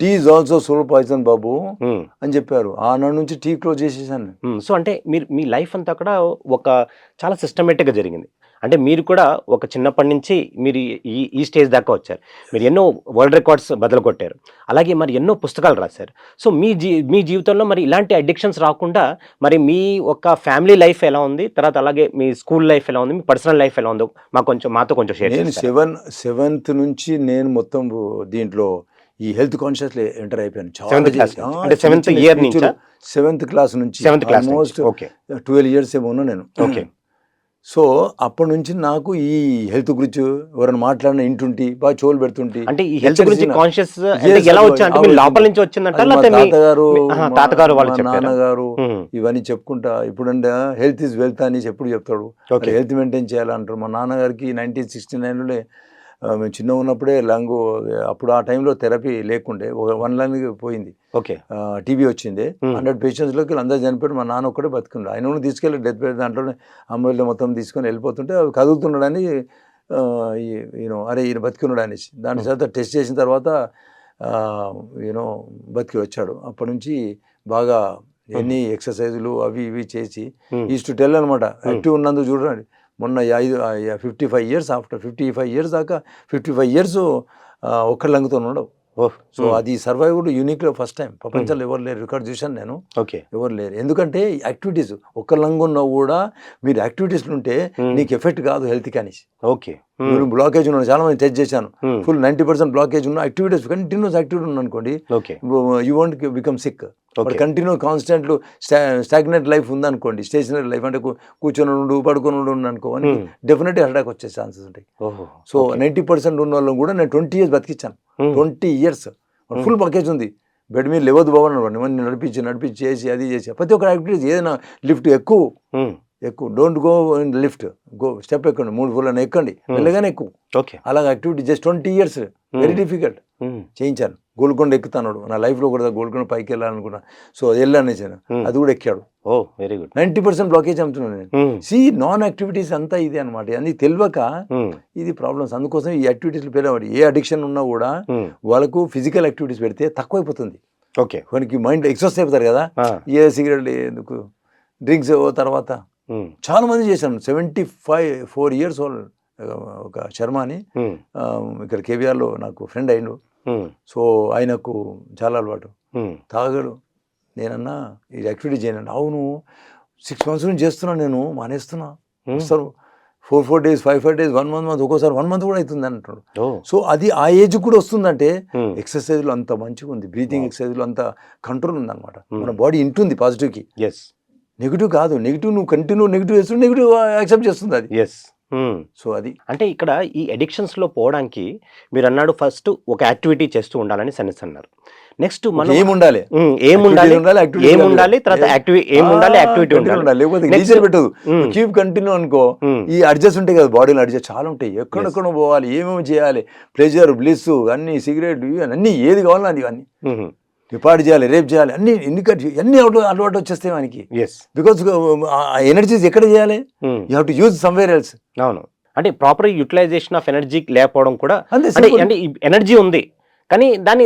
tea is also slow poison బాబు అని చెప్పారు. ఆనాడు నుంచి టీ క్లోజ్ చేసేసాను. సో అంటే మీరు మీ లైఫ్ అంతా కూడా ఒక చాలా సిస్టమేటిక్గా జరిగింది. అంటే మీరు కూడా ఒక చిన్నప్పటి నుంచి మీరు ఈ స్టేజ్ దాకా వచ్చారు. మీరు ఎన్నో వరల్డ్ రికార్డ్స్ బదులు కొట్టారు, అలాగే మరి ఎన్నో పుస్తకాలు రాశారు. సో మీ జీవితంలో మరి ఇలాంటి అడిక్షన్స్ రాకుండా మరి మీ ఒక ఫ్యామిలీ లైఫ్ ఎలా ఉంది, తర్వాత అలాగే మీ స్కూల్ లైఫ్ ఎలా ఉంది, మీ పర్సనల్ లైఫ్ ఎలా ఉందో మాతో కొంచెం షేర్ చేయండి. నేను 7th నుంచి నేను మొత్తం దీంట్లో ఈ హెల్త్ కాన్షియస్ ఎంటర్ అయిపోయాను. 7th క్లాస్ నుంచి ఆల్మోస్ట్ 12 years ఏమో ఉన్నా నేను. ఓకే. సో అప్పటి నుంచి నాకు ఈ హెల్త్ గురించి ఎవరైనా మాట్లాడిన ఇంటుంటి బాగా చోలు పెడుతుంటి. అంటే ఈ హెల్త్ గురించి కాన్షియస్ ఎలా వచ్చా అంటే మీ లోపల నుంచి వచ్చిందంట, తాతగారు నాన్నగారు ఇవన్నీ చెప్పుకుంటా. ఇప్పుడంటే హెల్త్ ఈజ్ వెల్త్ అని ఎప్పుడు చెప్తాడు, హెల్త్ మెయింటైన్ చేయాలంటారు. మా నాన్నగారికి 1969లో మేము చిన్న ఉన్నప్పుడే అప్పుడు ఆ టైంలో థెరపీ లేకుండే, 1 line పోయింది. టీబీ వచ్చింది. 100 patientsలోకి అందరూ చనిపోయాడు, మా నాన్న ఒక్కడే బతుకుండు. ఆయన తీసుకెళ్ళి డెత్ బెడ్ దాంట్లోనే అమ్మాయిలు మొత్తం తీసుకొని వెళ్ళిపోతుంటే అవి కదులుతున్నాడని అరే ఈయన బతికున్నాడు అనేసి దాని తర్వాత టెస్ట్ చేసిన తర్వాత బతికి వచ్చాడు. అప్పటి నుంచి బాగా ఎన్ని ఎక్సర్సైజులు అవి ఇవి చేసి ఈజ్ టు టెల్ అనమాట. యాక్టివ్ ఉన్నందుకు చూడండి, మొన్న 55 years ఆఫ్టర్ 55 years దాకా 55 years ఒక్కరి లంగుతో ఉండవు. సో అది సర్వైవ్డ్ యూనిక్లో ఫస్ట్ టైం. ప్రపంచంలో ఎవరు లేరు, రికార్డ్ చూశాను నేను, ఎవరు లేరు. ఎందుకంటే యాక్టివిటీస్ ఒక్క లంగు ఉన్నా కూడా మీరు యాక్టివిటీస్లు ఉంటే నీకు ఎఫెక్ట్ కాదు హెల్త్కి అనేసి. మీరు బ్లాకేజ్ ఉన్నాను, చాలా మంది టెస్ట్ చేశాను, ఫుల్ 90% బ్లాకేజ్ ఉన్న యాక్టివిటీస్ కంటిన్యూస్ యాక్టివిటీ ఉంది అనుకోండి, you want become sick. Continue constant stagnant life ఉందనుకోండి, స్టేషనరీ లైఫ్ అంటే కూర్చొని ఉండు పడుకొని ఉండు అనుకో, డెఫినెట్గా అటాక్ వచ్చే ఛాన్సెస్ ఉంటాయి. సో 90% ఉన్న వాళ్ళని కూడా నేను 20 years బతికించాను. 20 years ఫుల్ ప్యాకేజ్ ఉంది. బెడ్ మీద లేవద్దు బాబు అని నడిపించి చేసి అది చేసి ప్రతి ఒక్క యాక్టివిటీస్. ఏదైనా లిఫ్ట్ ఎక్కువ don't go in lift, go step ఎక్కండి, 3 floors ఎక్కండి, వెళ్ళగానే ఎక్కువ. అలాగే activity just 20 years very difficult చేయించాను. గోల్కొండ ఎక్కుతాడు నా లైఫ్లో కూడా, గోల్కొండ పైకి వెళ్ళాలనుకున్నా. సో అది వెళ్ళాను, అది కూడా ఎక్కాడు. Very good. 90% బ్లాకేజ్ అమ్ముతున్నాను నేను. నాన్ యాక్టివిటీస్ అంతా ఇది అనమాట. అన్ని తెలియక ఇది ప్రాబ్లమ్స్. అందుకోసం ఈ యాక్టివిటీస్లు పెరగబడి ఏ అడిక్షన్ ఉన్నా కూడా వాళ్ళకు ఫిజికల్ యాక్టివిటీస్ పెడితే తక్కువైపోతుంది. మనకి మైండ్ ఎక్సర్సైజ్ అవుతారు కదా, ఏ సిగరెట్ ఎందుకు డ్రింక్స్ తర్వాత చాలా మంది చేశాను. 74 years ఓల్డ్ ఒక శర్మ అని ఇక్కడ కేవీఆర్లో నాకు ఫ్రెండ్ అయిండు. సో ఆయనకు చాలా అలవాటు, తాగడు. నేనన్నా ఈ యాక్టివిటీ చేయనండి. అవును 6 months నుంచి చేస్తున్నాను, నేను మానేస్తున్నా. వస్తారు 4 days 5 days 1 month ఒక్కోసారి 1 month కూడా అవుతుంది అంటాడు. సో అది ఆ ఏజ్ కూడా వస్తుందంటే ఎక్సర్సైజ్లో అంత మంచిగా ఉంది, బ్రీతింగ్ ఎక్సర్సైజ్లో అంత కంట్రోల్ ఉందన్నమాట. మన బాడీ ఇంటుంది పాజిటివ్కి, నెగిటివ్ కాదు. నెగిటివ్ నువ్వు కంటిన్యూ నెగిటివ్ చేస్తుంటే నెగిటివ్ యాక్సెప్ట్ చేస్తుంది అది. సో అది అంటే ఇక్కడ ఈ అడిక్షన్స్లో పోవడానికి మీరు అన్నాడు ఫస్ట్ ఒక యాక్టివిటీ చేస్తూ ఉండాలని సన్నిస్ అన్నారు. నెక్స్ట్ మనం ఏముండాలి ఏముండాలి activity ఏముండాలి తర్వాత ఏముండాలి యాక్టివిటీ ఉండాలి. లేకపోతే Next- టీచర్ పెట్టదు కీప్ కంటిన్యూ అనుకో. ఈ అడ్జస్ట్ ఉంటాయి కదా, బాడీలో అడ్జస్ట్ చాలా ఉంటాయి, ఎక్కడెక్కడ పోవాలి, ఏమేమి చేయాలి, ప్లెజర్ బ్లిస్ అన్ని సిగరెట్ అన్ని ఏది కావాలో అది అన్ని డిపార్ట్ చేయాలి, రేపు చేయాలి, అన్ని అన్ని అలవాటు వచ్చేస్తాయి మనకి. ఎస్ బికాస్ ఎనర్జీస్ ఎక్కడ చేయాలి, you have to use somewhere else. అవును, అంటే ప్రాపర్ యూటిలైజేషన్ ఆఫ్ ఎనర్జీ లేకపోవడం కూడా అంతే అంటే simple. అంటే ఎనర్జీ ఉంది కానీ దాన్ని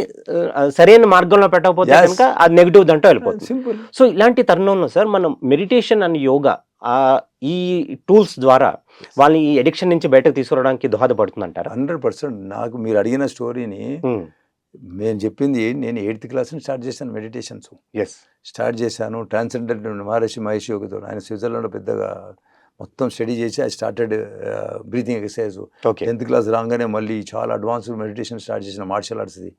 సరైన మార్గంలో పెట్టకపోతే Yes. కనుక అది నెగిటివ్ దంటూ వెళ్ళిపోతుంది. సింపుల్. సో ఇలాంటి తరుణంలో సార్ మనం మెడిటేషన్ అండ్ యోగా ఈ టూల్స్ ద్వారా వాళ్ళని ఈ అడిక్షన్ నుంచి బయటకు తీసుకురావడానికి దోహదపడుతుంది అంటారా? 100%. నాకు మీరు అడిగిన స్టోరీని నేను చెప్పింది, నేను 8th క్లాస్ నుంచి స్టార్ట్ చేశాను మెడిటేషన్స్. ఎస్ స్టార్ట్ చేశాను ట్రాన్సెండెంట్ మహర్షి యోగితో. ఆయన స్విట్జర్లాండ్లో పెద్దగా మొత్తం స్టడీ చేసి I started breathing exercise. Okay 10th class రాగానే మళ్ళీ చాలా అడ్వాన్స్డ్ మెడిటేషన్ స్టార్ట్ చేసిన, మార్షల్ ఆర్ట్స్ది.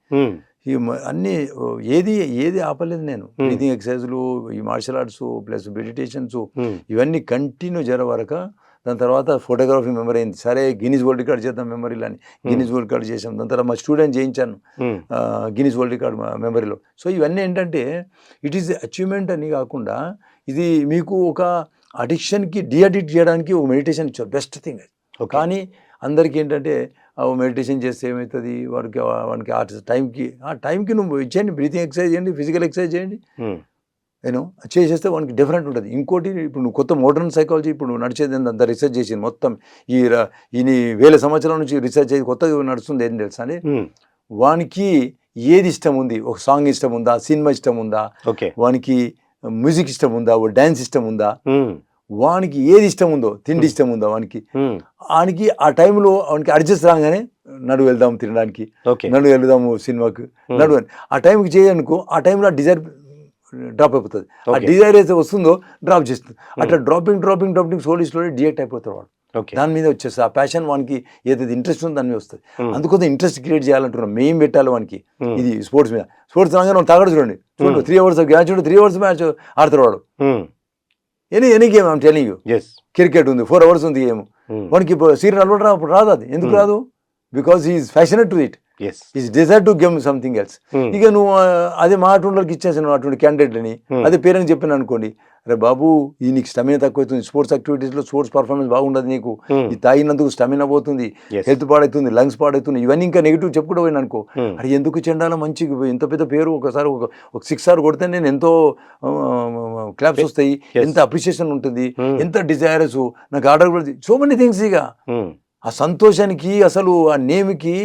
ఈ అన్నీ ఏది ఆపలేదు నేను. బ్రీతింగ్ ఎక్సర్సైజ్లు, ఈ మార్షల్ ఆర్ట్స్ ప్లస్ మెడిటేషన్స్ ఇవన్నీ కంటిన్యూ వరకు. దాని తర్వాత ఫోటోగ్రఫీ మెమరీ అయింది. సరే గిన్నీస్ వరల్డ్ రికార్డ్ చేద్దాం మెమరీలో అని గిన్నీస్ వరల్డ్ రికార్డ్ చేసాం. దాని తర్వాత మా స్టూడెంట్ చేయించాను గిన్నీస్ వరల్డ్ రికార్డ్ మెమరీలో. సో ఇవన్నీ ఏంటంటే ఇట్ ఈస్ అచీవ్మెంట్ అని కాకుండా ఇది మీకు ఒక అడిక్షన్కి డీఅడిక్ట్ చేయడానికి ఒక మెడిటేషన్ ఇచ్చారు, బెస్ట్ థింగ్ అది. కానీ అందరికీ ఏంటంటే మెడిటేషన్ చేస్తే ఏమవుతుంది, వానికి ఆ టైంకి నువ్వు ఇచ్చేయండి, బ్రీతింగ్ ఎక్సర్సైజ్ చేయండి, ఫిజికల్ ఎక్సర్సైజ్ చేయండి, చేసేస్తే వానికి డిఫరెంట్ ఉంటుంది. ఇంకోటి ఇప్పుడు నువ్వు కొత్త మోడర్న్ సైకాలజీ ఇప్పుడు నువ్వు నడిచేది అంత రీసెర్చ్ చేసింది మొత్తం ఈ వేల సంవత్సరాల నుంచి రీసెర్చ్ చేసి కొత్తగా నడుస్తుంది. ఏం తెలుసా అని, వానికి ఏది ఇష్టం ఉంది, ఒక సాంగ్ ఇష్టం ఉందా, సినిమా ఇష్టం ఉందా, వానికి మ్యూజిక్ ఇష్టం ఉందా, ఓ డ్యాన్స్ ఇష్టం ఉందా, వానికి ఏది ఇష్టం ఉందో, తిండి ఇష్టం ఉందా వానికి ఆ టైంలో వానికి అడ్జస్ట్ రాగానే నడు వెళ్దాము తినడానికి, నడు వెళ్దాము సినిమాకి, నడు అని ఆ టైంకి చేయనుకో, ఆ టైంలో ఆ డిజైర్ డ్రాప్ అయిపోతుంది. ఆ డిజైర్ అయితే వస్తుందో డ్రాప్ చేస్తుంది. అట్లా డ్రాపింగ్ స్లోలీ డిఎక్ట్ అయిపోతాడు వాడు. దాని మీద వచ్చేస్తుంది ఆ ప్యాషన్, వానికి ఏదైతే ఇంట్రెస్ట్ ఉందో దాని మీద వస్తుంది. అందుకోసం ఇంట్రెస్ట్ క్రియేట్ చేయాలంటున్నాం, మెయిన్ పెట్టాలి వానికి ఇది స్పోర్ట్స్ మీద. స్పోర్ట్స్ రాగానే వాళ్ళు తాగడు చూడండి 3 hours మ్యాచ్, 3 hours మ్యాచ్ ఆడతాడు వాడు. Any game I'm telling you, cricket ఉంది 4 hours ఉంది గేమ్, వానికి ఇప్పుడు సీరియల్ అలవాటు రాదు. అది ఎందుకు రాదు? Because is passionate to it, is desire to game something else. ఇక నువ్వు అదే మా అటువంటికి ఇచ్చేసాను అటువంటి క్యాండిడేట్లని, అదే పేరెంట్స్ చెప్పాను అనుకోండి, అరే బాబు ఈ నీకు స్టమినా తక్కువ అవుతుంది, స్పోర్ట్స్ యాక్టివిటీస్లో స్పోర్ట్స్ పర్ఫార్మెన్స్ బాగుండదు, నీకు ఇది తాగినందుకు స్టమినా పోతుంది, హెల్త్ పాడవుతుంది, లంగ్స్ పాడవుతుంది, ఇవన్నీ ఇంకా నెగిటివ్ చెప్పుకుంటూ పోయిన అనుకో, అది ఎందుకు చెండాలో మంచి ఇంత పెద్ద పేరు ఒకసారి ఒక 6 hours కొడితే నేను ఎంతో క్లాప్స్ వస్తాయి, ఎంత అప్రిషియేషన్ ఉంటుంది, ఎంత డిజైరస్ నాకు ఆర్డర్ కూడా, సో మెనీ థింగ్స్. ఇక ఆ సంతోషానికి అసలు ఆ నేమ్కి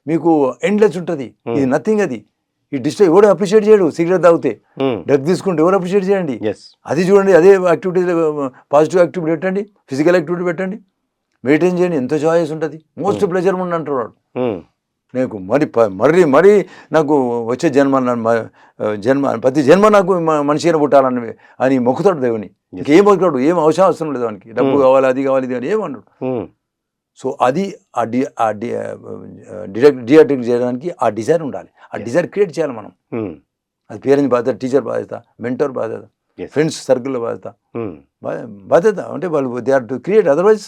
మీకు ఎండ్లెస్ ఉంటుంది. ఇది నథింగ్. అది ఈ డిస్ట్రై ఎవరు అప్రిషియేట్ చేయడు. సిగరెట్ తాగితే, డ్రగ్ తీసుకుంటే ఎవరు అప్రిషియేట్ చేయండి. అది చూడండి, అదే యాక్టివిటీ, పాజిటివ్ యాక్టివిటీ పెట్టండి, ఫిజికల్ యాక్టివిటీ పెట్టండి, మెడిటేషన్ చేయండి, ఎంత జాయస్ ఉంటుంది, మోస్ట్ ప్లెజర్ ఉండి అంటారు వాడు. నాకు మరి నాకు వచ్చే ప్రతి జన్మ నాకు మనిషి పుట్టాలని అని మొక్కుతాడు దేవుని. ఇంకేం మొక్కుతాడు, ఏం అవసరం లేదు వానికి, డబ్బు కావాలి, అది కావాలి, ఇది అని ఏమన్నాడు. సో అది డీఅడిక్ట్ చేయడానికి ఆ డిజైర్ ఉండాలి, ఆ డిజైర్ క్రియేట్ చేయాలి మనం. అది పేరెంట్స్ బాధ్యత, టీచర్ బాధ్యత, మెంటర్ బాధ్యత, ఫ్రెండ్స్ సర్కిల్లో బాధ్యత అంటే వాళ్ళు they are to create, otherwise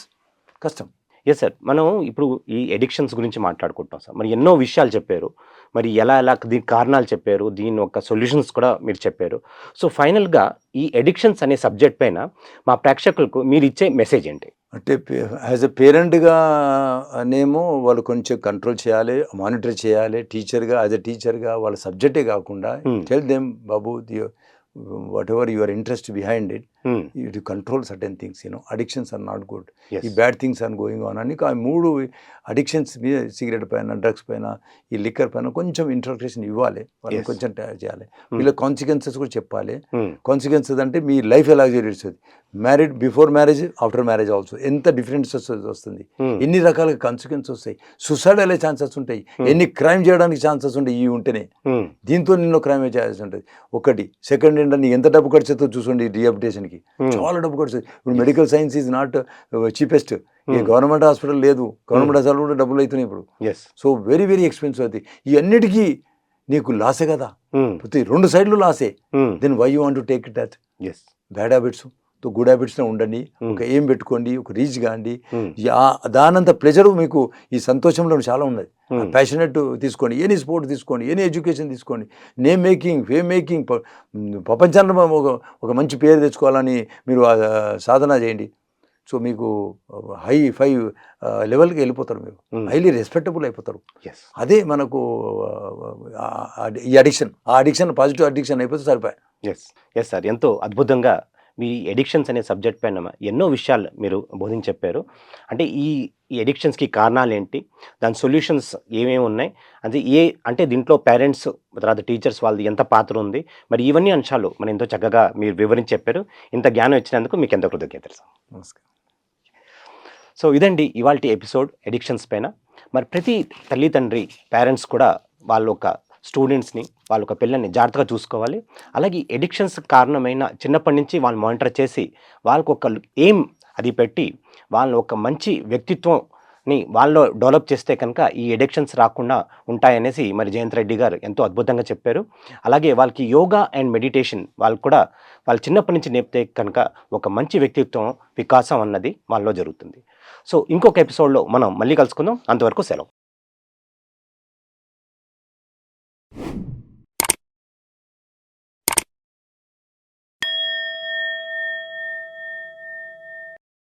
కష్టం. ఎస్ సార్, మనం ఇప్పుడు ఈ ఎడిక్షన్స్ గురించి మాట్లాడుకుంటాం సార్. మరి ఎన్నో విషయాలు చెప్పారు, మరి ఎలా దీని కారణాలు చెప్పారు, దీని యొక్క సొల్యూషన్స్ కూడా మీరు చెప్పారు. సో ఫైనల్గా ఈ ఎడిక్షన్స్ అనే సబ్జెక్ట్ పైన మా ప్రేక్షకులకు మీరు ఇచ్చే మెసేజ్ ఏంటి? అంటే యాజ్ ఎ పేరెంట్గా నేమో వాళ్ళు కొంచెం కంట్రోల్ చేయాలి, మానిటర్ చేయాలి. టీచర్గా యాజ్ ఎ టీచర్గా వాళ్ళ సబ్జెక్టే కాకుండా tell them Babu whatever your interest behind it, you control certain things, addictions are not good. Yes. ఈ bad things are going on అని ఆ 3 అడిక్షన్స్ మీద, సిగరెట్ పైన, డ్రగ్స్ పైన, ఈ లిక్కర్ పైన కొంచెం ఇంట్రొడక్షన్ ఇవ్వాలి, వాళ్ళని కొంచెం చేయాలి. వీళ్ళ కాన్సిక్వెన్సెస్ కూడా చెప్పాలి. కాన్సిక్వెన్సెస్ అంటే మీ లైఫ్ ఎలా జరుగుతుంది, married, before marriage, after marriage also ఎంత డిఫరెన్సెస్ వస్తుంది, ఎన్ని రకాల కాన్సిక్వెన్సెస్ వస్తాయి, సూసైడ్ అయ్యే ఛాన్సెస్ ఉంటాయి, ఎన్ని క్రైమ్ చేయడానికి ఛాన్సెస్ ఉంటాయి ఇవి ఉంటేనే. దీంతో నిన్ను క్రైమ్ చేయాల్సి ఉంటుంది. ఒకటి. సెకండ్ ఏంటంటే ఎంత డబ్బు ఖర్చు అవుతుందో చూసుకోండి, రీహాబిలిటేషన్కి చాలా డబ్బు ఖర్చు. ఇప్పుడు medical science is not cheapest. ఈ గవర్నమెంట్ హాస్పిటల్ లేదు, గవర్నమెంట్ హాస్పిటల్ కూడా డబ్బులు అవుతున్నాయి ఇప్పుడు. సో వెరీ వెరీ ఎక్స్పెన్సివ్ అవుతాయి. ఈ అన్నిటికీ నీకు లాసే కదా, ప్రతి 2 సైడ్లు లాసే. Then why you want to take it that bad habits, good హ్యాబిట్స్లో ఉండండి, Hmm. ఒక ఎయిమ్ పెట్టుకోండి, ఒక రీచ్ కాండి. Hmm. దానంత ప్లెజర్ మీకు ఈ సంతోషంలో చాలా ఉన్నది. Hmm. ప్యాషనెట్ తీసుకోండి, ఎనీ స్పోర్ట్ తీసుకోండి, ఎనీ ఎడ్యుకేషన్ తీసుకోండి, నేమ్ మేకింగ్, ఫేమ్ మేకింగ్, ప్రపంచంలో ఒక మంచి పేరు తెచ్చుకోవాలని మీరు సాధన చేయండి. సో మీకు హై లెవెల్కి వెళ్ళిపోతారు, మీరు Hmm. హైలీ రెస్పెక్టబుల్ అయిపోతారు. Yes. అదే మనకు ఈ అడిక్షన్, ఆ అడిక్షన్ పాజిటివ్ అడిక్షన్ అయిపోతే సరిపోయి. ఎస్ ఎస్ సార్, ఎంతో అద్భుతంగా మీ ఎడిక్షన్స్ అనే సబ్జెక్ట్ పైన ఎన్నో విషయాలు మీరు బోధించి చెప్పారు. అంటే ఈ ఎడిక్షన్స్కి కారణాలు ఏంటి, దాని సొల్యూషన్స్ ఏమేమి ఉన్నాయి, అంటే దీంట్లో పేరెంట్స్ తర్వాత టీచర్స్ వాళ్ళది ఎంత పాత్ర ఉంది, మరి ఇవన్నీ అంశాలు మనం ఎంతో చక్కగా మీరు వివరించి చెప్పారు. ఇంత జ్ఞానం ఇచ్చినందుకు మీకు ఎంతో కృతజ్ఞతలు సార్. నమస్కారం. సో ఇదండి ఇవాల్టి ఎపిసోడ్ ఎడిక్షన్స్ పైన. మరి ప్రతి తల్లిదండ్రి పేరెంట్స్ కూడా వాళ్ళ ఒక స్టూడెంట్స్ని, వాళ్ళ ఒక పిల్లల్ని జాగ్రత్తగా చూసుకోవాలి. అలాగే ఎడిక్షన్స్ కారణమైన చిన్నప్పటి నుంచి వాళ్ళు మానిటర్ చేసి వాళ్ళకు ఒక ఎయిమ్ అది పెట్టి వాళ్ళ ఒక మంచి వ్యక్తిత్వంని వాళ్ళలో డెవలప్ చేస్తే కనుక ఈ ఎడిక్షన్స్ రాకుండా ఉంటాయనేసి మరి జయంత్ రెడ్డి గారు ఎంతో అద్భుతంగా చెప్పారు. అలాగే వాళ్ళకి యోగా అండ్ మెడిటేషన్ వాళ్ళు కూడా వాళ్ళు చిన్నప్పటి నుంచి నేర్పితే కనుక ఒక మంచి వ్యక్తిత్వం వికాసం అన్నది వాళ్ళలో జరుగుతుంది. సో ఇంకొక ఎపిసోడ్లో మనం మళ్ళీ కలుసుకుందాం. అంతవరకు సెలవు.